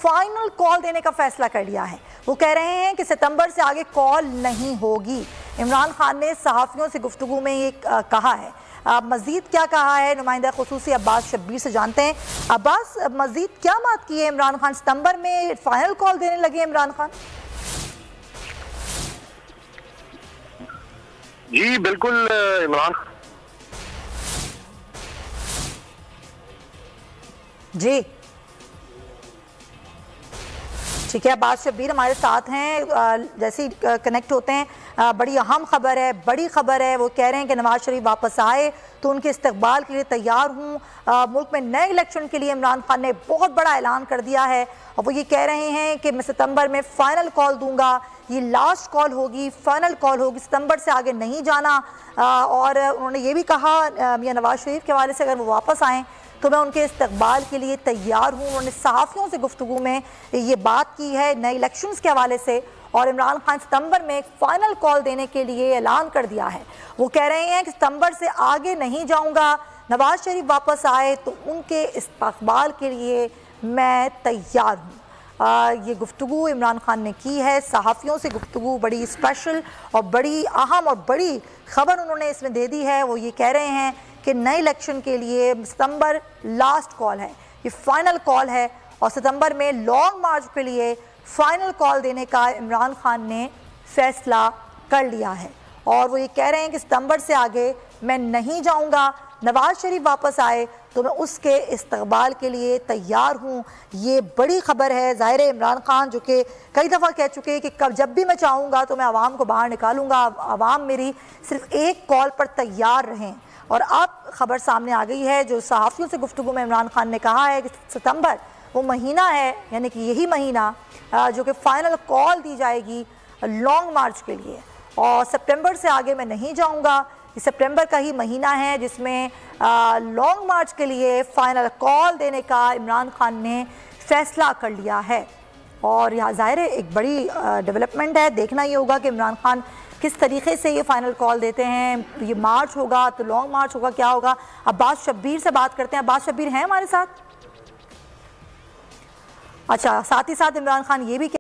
Final call देने का फैसला कर लिया है। वो कह रहे हैं कि सितंबर से आगे कॉल नहीं होगी। इमरान खान ने सहाफ़ियों से गुफ्तगू में ये कहा है। मज़ीद क्या कहा है नुमाइंदा खुसूसी अब्बास शब्बीर से जानते हैं। अब्बास, मज़ीद क्या बात की है इमरान खान? सितंबर में फाइनल कॉल देने लगे इमरान खान? जी बिल्कुल, इमरान जी ठीक है, अब्बास शब्बीर हमारे साथ हैं। जैसे ही कनेक्ट होते हैं, बड़ी अहम खबर है, बड़ी खबर है। वो कह रहे हैं कि नवाज शरीफ वापस आए तो उनके इस्तकबाल के लिए तैयार हूँ। मुल्क में नए इलेक्शन के लिए इमरान खान ने बहुत बड़ा ऐलान कर दिया है और वो ये कह रहे हैं कि मैं सितंबर में फ़ाइनल कॉल दूंगा। ये लास्ट कॉल होगी, फ़ाइनल कॉल होगी, सितंबर से आगे नहीं जाना। और उन्होंने ये भी कहा मियां नवाज शरीफ के हवाले से, अगर वो वापस आएँ तो मैं उनके इस्तकबाल के लिए तैयार हूँ। उन्होंने सहाफ़ियों से गुफ्तगू में ये बात की है नए इलेक्शंस के हवाले से, और इमरान खान सितंबर में एक फ़ाइनल कॉल देने के लिए ऐलान कर दिया है। वो कह रहे हैं कि सितंबर से आगे नहीं जाऊँगा, नवाज शरीफ वापस आए तो उनके इस्तकबाल के लिए मैं तैयार हूँ। ये गुफ्तगू इमरान खान ने की है सहाफ़ियों से गुफ्तगू, बड़ी स्पेशल और बड़ी अहम और बड़ी ख़बर उन्होंने इसमें दे दी है। वो ये कह रहे हैं कि नए इलेक्शन के लिए सितंबर लास्ट कॉल है, ये फ़ाइनल कॉल है, और सितंबर में लॉन्ग मार्च के लिए फ़ाइनल कॉल देने का इमरान खान ने फ़ैसला कर लिया है। और वो ये कह रहे हैं कि सितंबर से आगे मैं नहीं जाऊंगा, नवाज शरीफ वापस आए तो मैं उसके इस्तकबाल के लिए तैयार हूँ। ये बड़ी ख़बर है। ज़ाहिर है इमरान खान जो कि कई दफ़ा कह चुके हैं कि कब जब भी मैं चाहूँगा तो मैं आवाम को बाहर निकालूंगा, आवाम मेरी सिर्फ एक कॉल पर तैयार रहें। और अब ख़बर सामने आ गई है, जो सहाफ़ियों से गुफ्तगू में इमरान खान ने कहा है कि सितंबर वो महीना है, यानी कि यही महीना जो कि फ़ाइनल कॉल दी जाएगी लॉन्ग मार्च के लिए, और सितंबर से आगे मैं नहीं जाऊंगा। सितंबर का ही महीना है जिसमें लॉन्ग मार्च के लिए फ़ाइनल कॉल देने का इमरान खान ने फ़ैसला कर लिया है। और यहाँ ज़ाहिर है एक बड़ी डेवलपमेंट है। देखना ये होगा कि इमरान खान किस तरीके से ये फ़ाइनल कॉल देते हैं। ये मार्च होगा तो लॉन्ग मार्च होगा, क्या होगा? अब्बास शब्बीर से बात करते हैं। अब्बास शब्बीर हैं हमारे साथ? अच्छा, साथ ही साथ इमरान खान ये भी